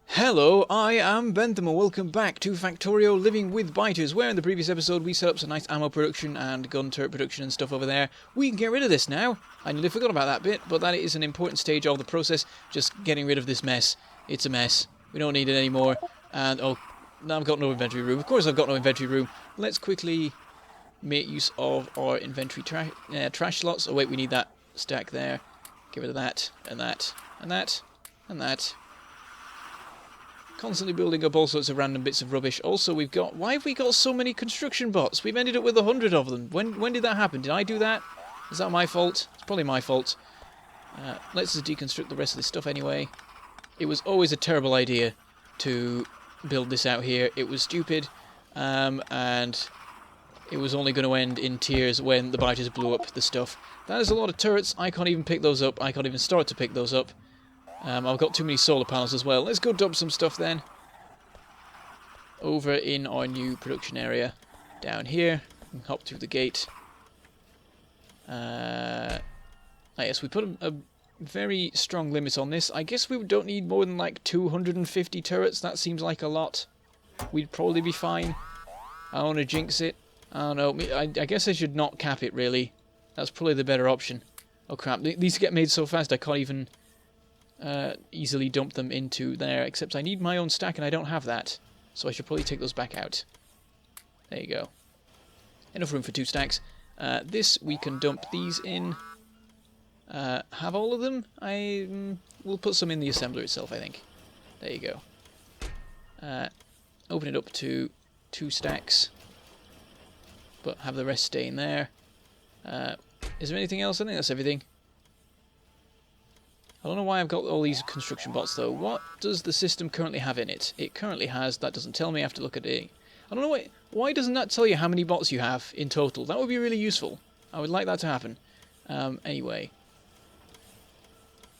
Hello, I am Bentham and welcome back to Factorio Living with Biters, where in the previous episode we set up some nice ammo production and gun turret production and stuff over there. We can get rid of this now. I nearly forgot about that bit, but that is an important stage of the process, just getting rid of this mess. It's a mess. We don't need it anymore. And, oh, now I've got no inventory room. Of course I've got no inventory room. Let's quickly make use of our inventory trash slots. Oh wait, we need that stack there. Get rid of that, and that, and that, and that. Constantly building up all sorts of random bits of rubbish. Also, we've got... Why have we got so many construction bots? We've ended up with 100 of them. When did that happen? Did I do that? Is that my fault? It's probably my fault. Let's just deconstruct the rest of this stuff anyway. It was always a terrible idea to build this out here. It was stupid, and it was only going to end in tears when the biters blew up the stuff. That is a lot of turrets. I can't even pick those up. I can't even start to pick those up. I've got too many solar panels as well. Let's go dump some stuff then. Over in our new production area. Down here. And hop through the gate. Yes, we put a very strong limit on this. I guess we don't need more than like 250 turrets. That seems like a lot. We'd probably be fine. I don't want to jinx it. I don't know. I guess I should not cap it, really. That's probably the better option. Oh crap. These get made so fast I can't even... easily dump them into there, except I need my own stack and I don't have that, so I should probably take those back out. There you go. Enough room for 2 stacks. This we can dump these in. Have all of them? We'll put some in the assembler itself, I think. There you go. Open it up to 2 stacks, but have the rest stay in there. Is there anything else? I think that's everything. I don't know why I've got all these construction bots though. What does the system currently have in it? It currently has, that doesn't tell me, I have to look at it. I don't know why doesn't that tell you how many bots you have in total? That would be really useful. I would like that to happen. Anyway.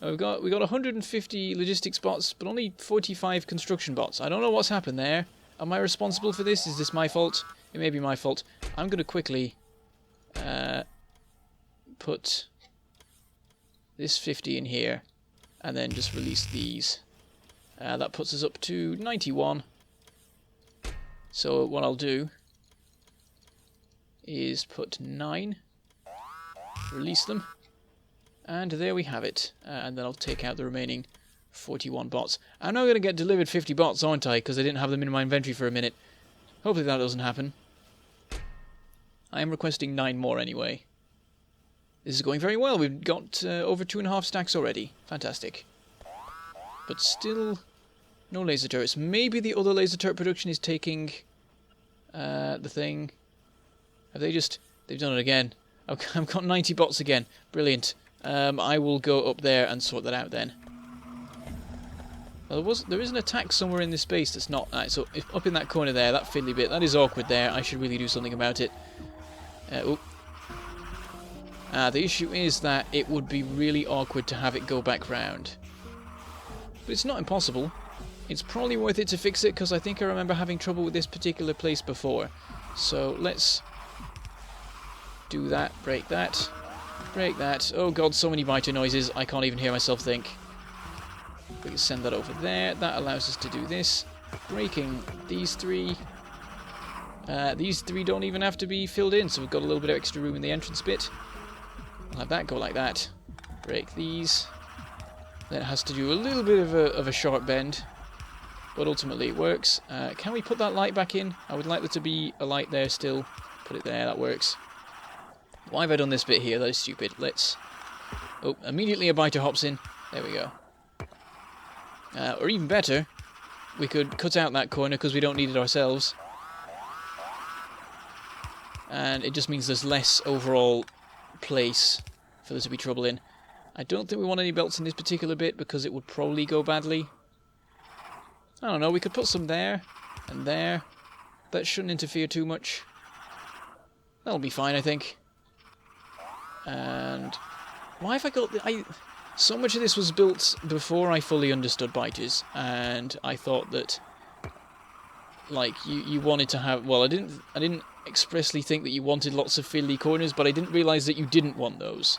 We got 150 logistics bots, but only 45 construction bots. I don't know what's happened there. Am I responsible for this? Is this my fault? It may be my fault. I'm going to quickly put this 50 in here. And then just release these. That puts us up to 91. So what I'll do is put 9. Release them. And there we have it. And then I'll take out the remaining 41 bots. I'm now going to get delivered 50 bots, aren't I? Because I didn't have them in my inventory for a minute. Hopefully that doesn't happen. I am requesting 9 more anyway. This is going very well. We've got over 2.5 stacks already. Fantastic. But still no laser turrets. Maybe the other laser turret production is taking the thing. Have they just... They've done it again. I've got 90 bots again. Brilliant. I will go up there and sort that out then. Well, there is an attack somewhere in this base that's not... so up in that corner there, that fiddly bit, that is awkward there. I should really do something about it. The issue is that it would be really awkward to have it go back round. But it's not impossible. It's probably worth it to fix it, because I think I remember having trouble with this particular place before. So let's do that, break that, break that. Oh god, so many biter noises, I can't even hear myself think. We can send that over there. That allows us to do this. Breaking these 3. These 3 don't even have to be filled in, so we've got a little bit of extra room in the entrance bit. I'll have that go like that. Break these. Then it has to do a little bit of a sharp bend, but ultimately it works. Can we put that light back in? I would like there to be a light there still. Put it there, that works. Why have I done this bit here? That is stupid. Let's... Oh, immediately a biter hops in. There we go. Or even better, we could cut out that corner because we don't need it ourselves. And it just means there's less overall place for there to be trouble in. I don't think we want any belts in this particular bit because it would probably go badly. I don't know, we could put some there and there. That shouldn't interfere too much. That'll be fine, I think. And why have I got so much of this was built before I fully understood biters, and I thought that like you wanted to have, well, I didn't expressly think that you wanted lots of fiddly corners, but I didn't realise that you didn't want those.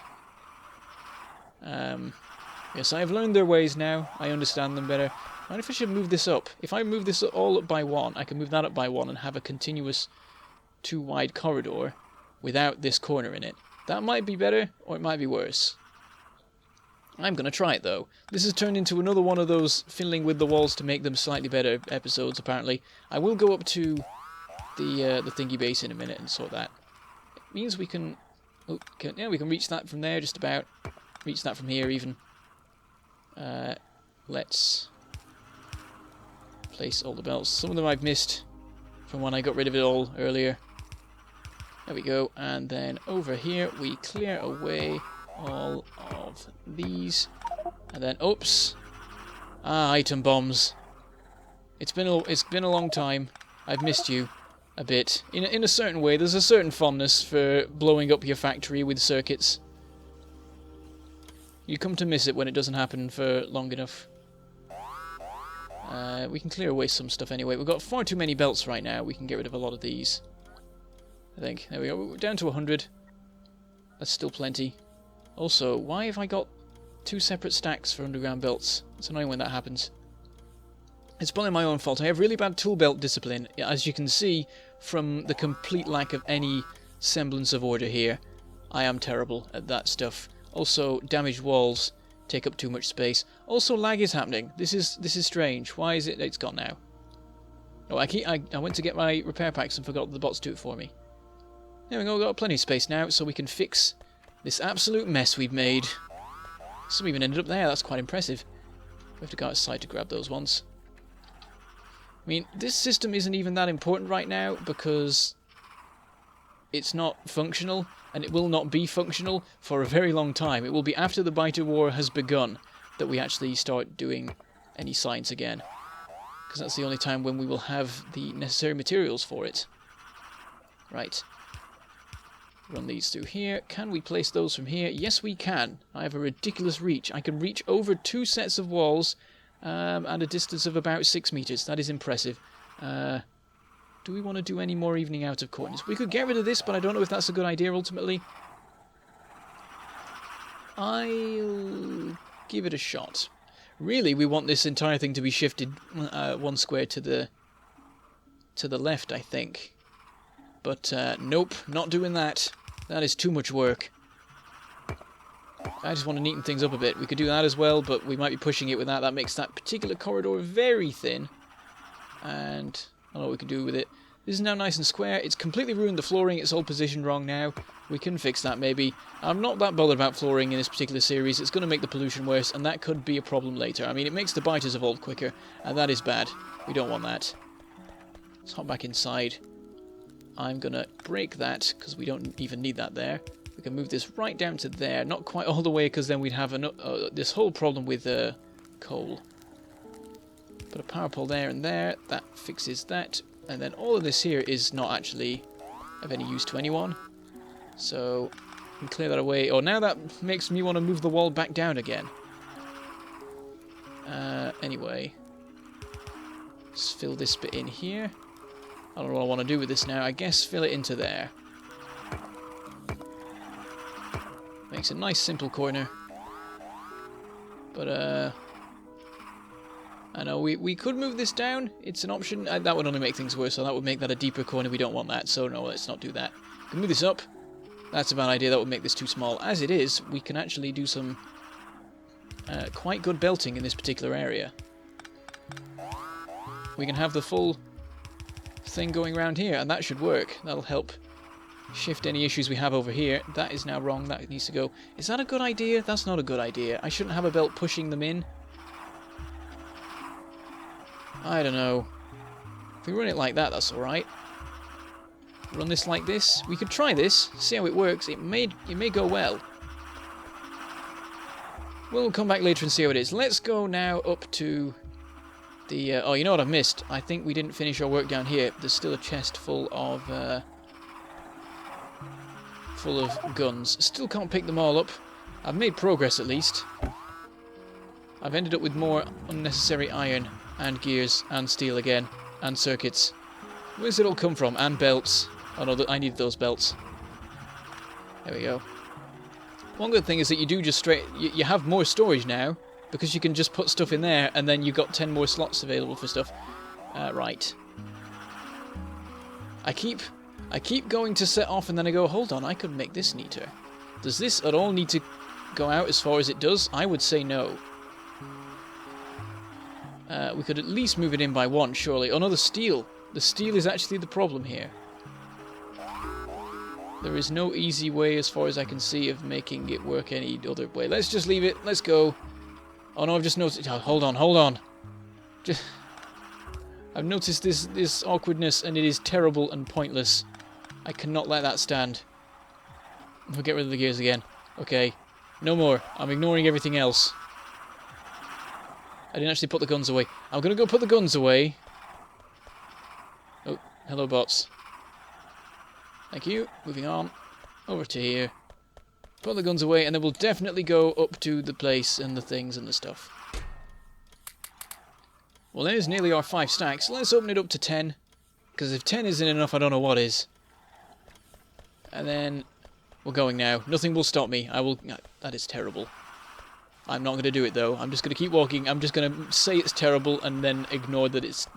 Yes, I have learned their ways now. I understand them better. I wonder if I should move this up. If I move this all up by 1, I can move that up by 1 and have a continuous 2-wide corridor without this corner in it. That might be better, or it might be worse. I'm going to try it, though. This has turned into another one of those fiddling with the walls to make them slightly better episodes, apparently. I will go up to the thingy base in a minute and sort that. It means we can... Oh, yeah, we can reach that from there, just about. Reach that from here, even. Let's place all the belts. Some of them I've missed from when I got rid of it all earlier. There we go. And then over here, we clear away all of these. And then, oops. Ah, item bombs. It's been a long time. I've missed you a bit. In a certain way, there's a certain fondness for blowing up your factory with circuits. You come to miss it when it doesn't happen for long enough. We can clear away some stuff anyway. We've got far too many belts right now. We can get rid of a lot of these. I think. There we go. We're down to 100. That's still plenty. Also, why have I got 2 separate stacks for underground belts? It's annoying when that happens. It's probably my own fault. I have really bad tool belt discipline, as you can see from the complete lack of any semblance of order here. I am terrible at that stuff. Also, damaged walls take up too much space. Also, lag is happening. This is strange. Why is it? It's gone now. Oh, I went to get my repair packs and forgot the bots do it for me. There we go. We've got plenty of space now, so we can fix this absolute mess we've made. Some even ended up there. That's quite impressive. We have to go outside to grab those ones. I mean, this system isn't even that important right now because it's not functional, and it will not be functional for a very long time. It will be after the Biter War has begun that we actually start doing any science again, because that's the only time when we will have the necessary materials for it. Right. Run these through here. Can we place those from here? Yes, we can. I have a ridiculous reach. I can reach over 2 sets of walls at a distance of about 6 meters. That is impressive. Do we want to do any more evening out of corners? We could get rid of this, but I don't know if that's a good idea ultimately. I'll give it a shot. Really, we want this entire thing to be shifted 1 square to the left, I think. But nope, not doing that. That is too much work. I just want to neaten things up a bit. We could do that as well, but we might be pushing it with that. That makes that particular corridor very thin. And I don't know what we can do with it. This is now nice and square. It's completely ruined the flooring. It's all positioned wrong now. We can fix that maybe. I'm not that bothered about flooring in this particular series. It's going to make the pollution worse, and that could be a problem later. I mean, it makes the biters evolve quicker, and that is bad. We don't want that. Let's hop back inside. I'm going to break that, because we don't even need that there. We can move this right down to there. Not quite all the way, because then we'd have this whole problem with coal. Put a power pole there and there. That fixes that. And then all of this here is not actually of any use to anyone. So, we can clear that away. Oh, now that makes me want to move the wall back down again. Anyway. Let's fill this bit in here. I don't know what I want to do with this now. I guess fill it into there. Makes a nice simple corner. But, I know we could move this down. It's an option. That would only make things worse, so that would make that a deeper corner. We don't want that, so no, let's not do that. We can move this up. That's a bad idea. That would make this too small. As it is, we can actually do some quite good belting in this particular area. We can have the full thing going around here, and that should work. That'll help shift any issues we have over here. That is now wrong. That needs to go. Is that a good idea? That's not a good idea. I shouldn't have a belt pushing them in. I don't know. If we run it like that, that's alright. Run this like this. We could try this, see how it works. It may go well. We'll come back later and see how it is. Let's go now up to the... oh, you know what I've missed? I think we didn't finish our work down here. There's still a chest full of guns. Still can't pick them all up. I've made progress at least. I've ended up with more unnecessary iron and gears and steel again and circuits. Where does it all come from? And belts. Oh no, I need those belts. There we go. One good thing is that you do just you have more storage now because you can just put stuff in there, and then you've got 10 more slots available for stuff. Right. I keep going to set off, and then I go, hold on, I could make this neater. Does this at all need to go out as far as it does? I would say no. We could at least move it in by 1, surely. Oh no, the steel. The steel is actually the problem here. There is no easy way, as far as I can see, of making it work any other way. Let's just leave it. Let's go. Oh no, I've just noticed... Oh, hold on. I've noticed this awkwardness, and it is terrible and pointless. I cannot let that stand. We'll get rid of the gears again. Okay. No more. I'm ignoring everything else. I didn't actually put the guns away. I'm going to go put the guns away. Oh, hello bots. Thank you. Moving on. Over to here. Put the guns away, and then we'll definitely go up to the place and the things and the stuff. Well, there's nearly our 5 stacks. Let's open it up to 10. Because if 10 isn't enough, I don't know what is. And then we're going now. Nothing will stop me. I will... That is terrible. I'm not going to do it, though. I'm just going to keep walking. I'm just going to say it's terrible and then ignore that it's...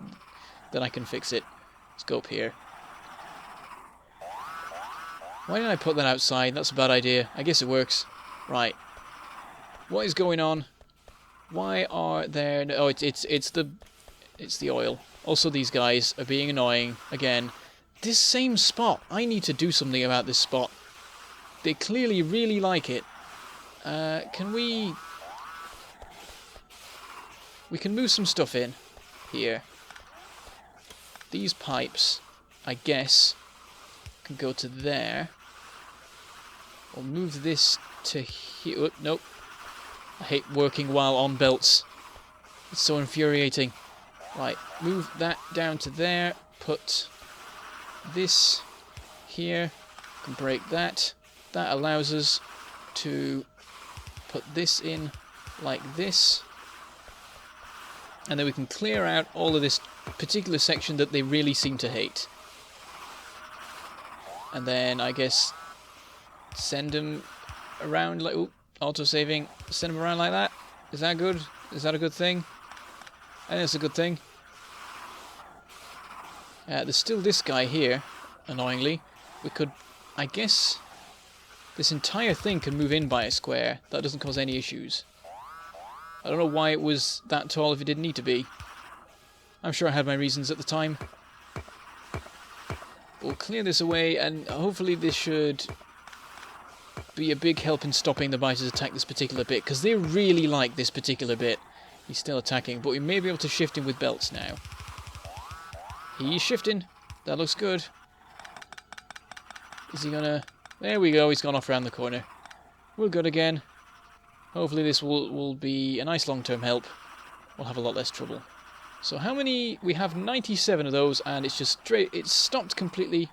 that I can fix it. Let's go up here. Why did I put that outside? That's a bad idea. I guess it works. Right. What is going on? Why are there... Oh, it's the oil. Also, these guys are being annoying. Again, this same spot. I need to do something about this spot. They clearly really like it. Can we... We can move some stuff in here. These pipes, I guess, can go to there. Or move this to here. Oh, nope. I hate working while on belts. It's so infuriating. Right, move that down to there. Put this here. Can break that. That allows us to put this in like this. And then we can clear out all of this particular section that they really seem to hate. And then, I guess, send them around like... Ooh, auto-saving. Send them around like that. Is that good? Is that a good thing? I think it's a good thing. There's still this guy here, annoyingly. We could... I guess... This entire thing can move in by a square. That doesn't cause any issues. I don't know why it was that tall if it didn't need to be. I'm sure I had my reasons at the time. We'll clear this away, and hopefully this should be a big help in stopping the biters attack this particular bit, because they really like this particular bit. He's still attacking, but we may be able to shift him with belts now. He's shifting. That looks good. Is he gonna... There we go, he's gone off around the corner. We're good again. Hopefully this will be a nice long-term help. We'll have a lot less trouble. So how many... We have 97 of those, and it's just straight... It's stopped completely...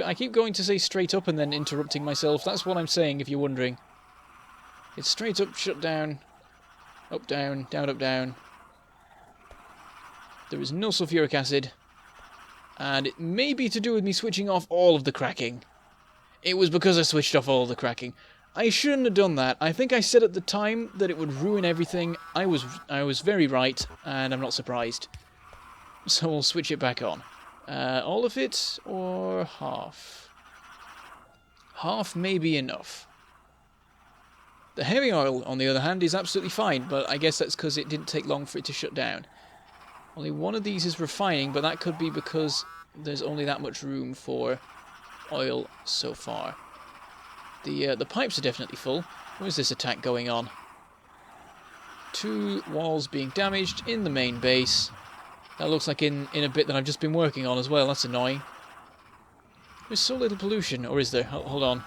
I keep going to say straight up and then interrupting myself. That's what I'm saying, if you're wondering. It's straight up, shut down. Up, down, down, up, down. There is no sulfuric acid. And it may be to do with me switching off all of the cracking. It was because I switched off all the cracking. I shouldn't have done that. I think I said at the time that it would ruin everything. I was very right, and I'm not surprised. So we'll switch it back on. All of it, or half? Half may be enough. The heavy oil, on the other hand, is absolutely fine, but I guess that's because it didn't take long for it to shut down. Only one of these is refining, but that could be because there's only that much room for oil so far. The pipes are definitely full. Where's this attack going on? 2 walls being damaged in the main base. That looks like in a bit that I've just been working on as well. That's annoying. There's so little pollution, or is there? Hold on.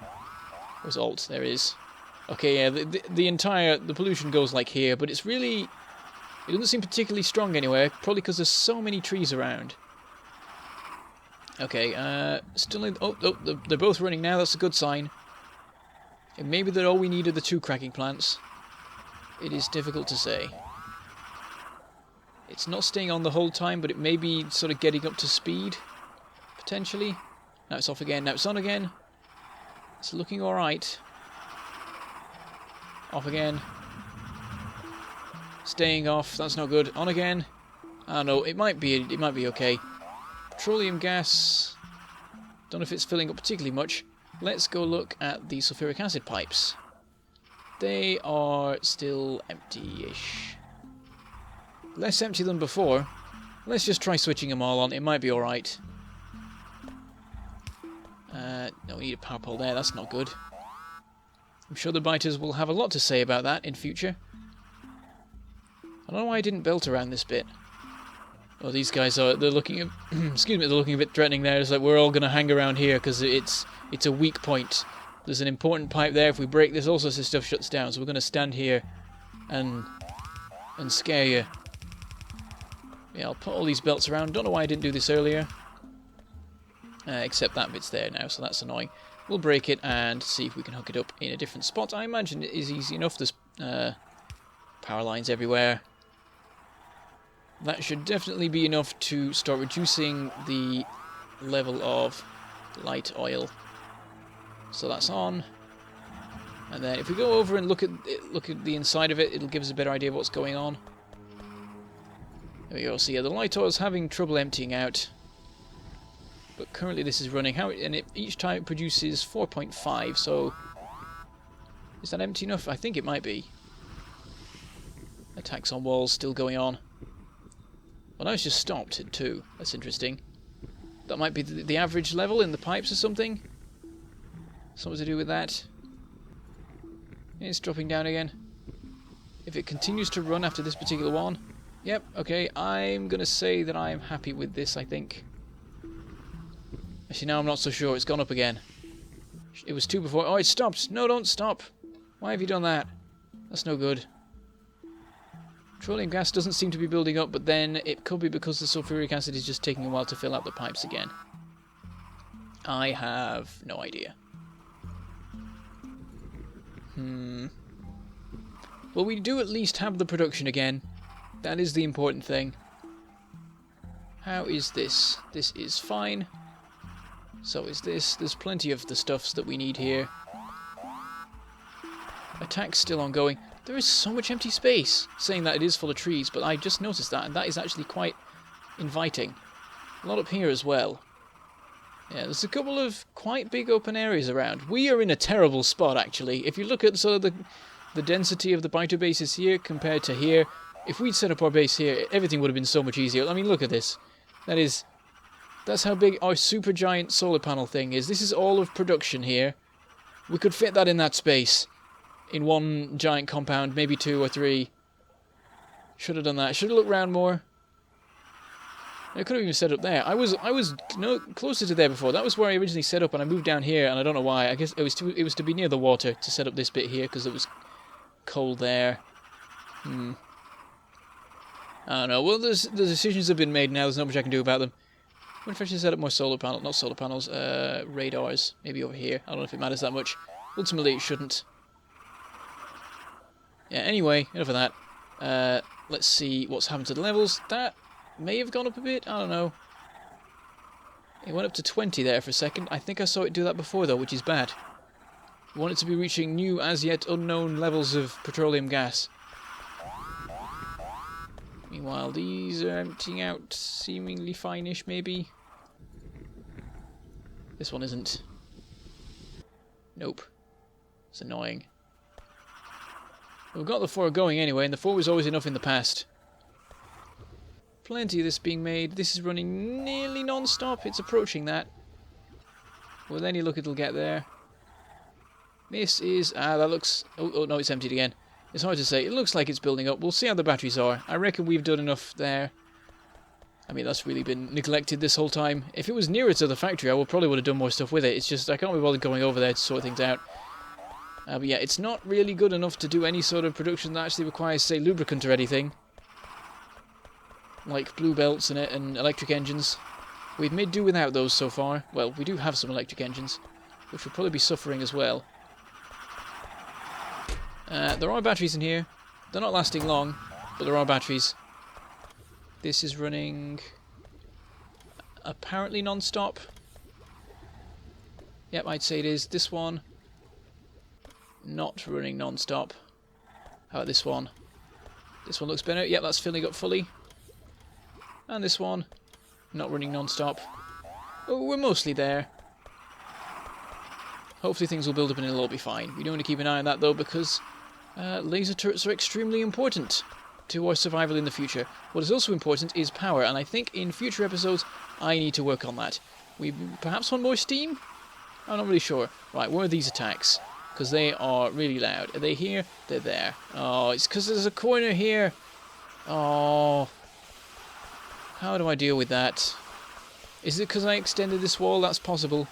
Where's Alt? There is. Okay, yeah, the pollution goes like here, but it's really... It doesn't seem particularly strong anywhere, probably because there's so many trees around. Okay, still in... Oh, they're both running now, that's a good sign. And maybe that all we need are the 2 cracking plants. It is difficult to say. It's not staying on the whole time, but it may be sort of getting up to speed, potentially. Now it's off again, now it's on again. It's looking alright. Off again. Staying off. That's not good. On again. I don't know. It might be okay. Petroleum gas. Don't know if it's filling up particularly much. Let's go look at the sulfuric acid pipes. They are still empty-ish. Less empty than before. Let's just try switching them all on. It might be alright. No, we need a power pole there. That's not good. I'm sure the biters will have a lot to say about that in future. I don't know why I didn't belt around this bit. Oh, these guys are, they're looking at, excuse me, they're looking a bit threatening there. It's like we're all going to hang around here because it's a weak point. There's an important pipe there. If we break this, all sorts of stuff shuts down. So we're going to stand here and scare you. Yeah, I'll put all these belts around. Don't know why I didn't do this earlier. Except that bit's there now, so that's annoying. We'll break it and see if we can hook it up in a different spot. I imagine it is easy enough. There's power lines everywhere. That should definitely be enough to start reducing the level of light oil. So that's on. And then if we go over and look at the inside of it, it'll give us a better idea of what's going on. There we go. So yeah, the light oil is having trouble emptying out. But currently this is running. Each time it produces 4.5, so is that empty enough? I think it might be. Attacks on walls still going on. Well, now it's just stopped at 2. That's interesting. That might be the average level in the pipes or something. Something to do with that. It's dropping down again. If it continues to run after this particular one. Yep, okay, I'm going to say that I'm happy with this, I think. Actually, now I'm not so sure. It's gone up again. It was 2 before. Oh, it stopped. No, don't stop. Why have you done that? That's no good. Petroleum gas doesn't seem to be building up, but then it could be because the sulfuric acid is just taking a while to fill out the pipes again. I have no idea. Well, we do at least have the production again. That is the important thing. How is this? This is fine. So is this. There's plenty of the stuffs that we need here. Attack's still ongoing. There is so much empty space, saying that it is full of trees, but I just noticed that, and that is actually quite inviting. A lot up here as well. Yeah, there's a couple of quite big open areas around. We are in a terrible spot, actually. If you look at sort of the density of the biter bases here compared to here, if we'd set up our base here, everything would have been so much easier. I mean, look at this. That's how big our super giant solar panel thing is. This is all of production here. We could fit that in that space. In one giant compound, maybe 2 or 3. Should have done that. Should have looked round more. I could have even set up there. I was closer to there before. That was where I originally set up, and I moved down here, and I don't know why. I guess it was to be near the water to set up this bit here because it was cold there. I don't know. Well, the decisions have been made now. There's not much I can do about them. I wonder if I should set up more solar panels. Not solar panels. Radars. Maybe over here. I don't know if it matters that much. Ultimately, it shouldn't. Yeah, anyway, enough of that. Let's see what's happened to the levels. That may have gone up a bit. I don't know. It went up to 20 there for a second. I think I saw it do that before, though, which is bad. We want it to be reaching new, as yet unknown levels of petroleum gas. Meanwhile, these are emptying out seemingly fine-ish, maybe. This one isn't. Nope. It's annoying. We've got the 4 going anyway, and the 4 was always enough in the past. Plenty of this being made. This is running nearly non-stop. It's approaching that. With any luck, it'll get there. This is... that looks... Oh, no, it's emptied again. It's hard to say. It looks like it's building up. We'll see how the batteries are. I reckon we've done enough there. I mean, that's really been neglected this whole time. If it was nearer to the factory, I probably would have done more stuff with it. It's just I can't be bothered going over there to sort things out. But yeah, it's not really good enough to do any sort of production that actually requires, say, lubricant or anything. Like blue belts in it and electric engines. We've made do without those so far. Well, we do have some electric engines, which will probably be suffering as well. There are batteries in here. They're not lasting long, but there are batteries. This is running apparently non-stop. Yep, I'd say it is. This one... not running non-stop. How about this one? This one looks better. Yep, that's filling up fully. And this one, not running non-stop. Oh, we're mostly there. Hopefully things will build up and it'll all be fine. We do want to keep an eye on that though, because laser turrets are extremely important to our survival in the future. What is also important is power, and I think in future episodes I need to work on that. We perhaps want more steam? I'm not really sure. Right, where are these attacks? Because they are really loud. Are they here? They're there. Oh, it's because there's a corner here. Oh. How do I deal with that? Is it because I extended this wall? That's possible.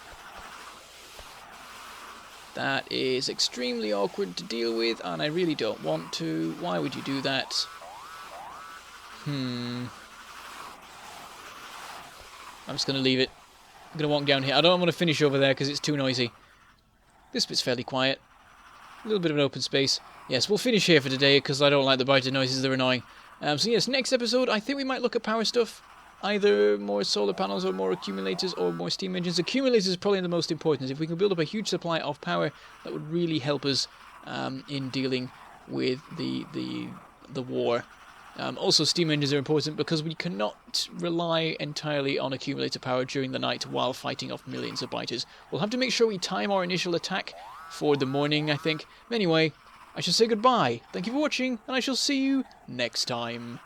That is extremely awkward to deal with, and I really don't want to. Why would you do that? I'm just going to leave it. I'm going to walk down here. I don't want to finish over there because it's too noisy. This bit's fairly quiet. A little bit of an open space. Yes, we'll finish here for today because I don't like the biting noises. They're annoying. So yes, next episode I think we might look at power stuff. Either more solar panels or more accumulators or more steam engines. Accumulators is probably the most important. If we can build up a huge supply of power, that would really help us in dealing with the war. Also, steam engines are important because we cannot rely entirely on accumulator power during the night while fighting off millions of biters. We'll have to make sure we time our initial attack for the morning, I think. Anyway, I shall say goodbye. Thank you for watching, and I shall see you next time.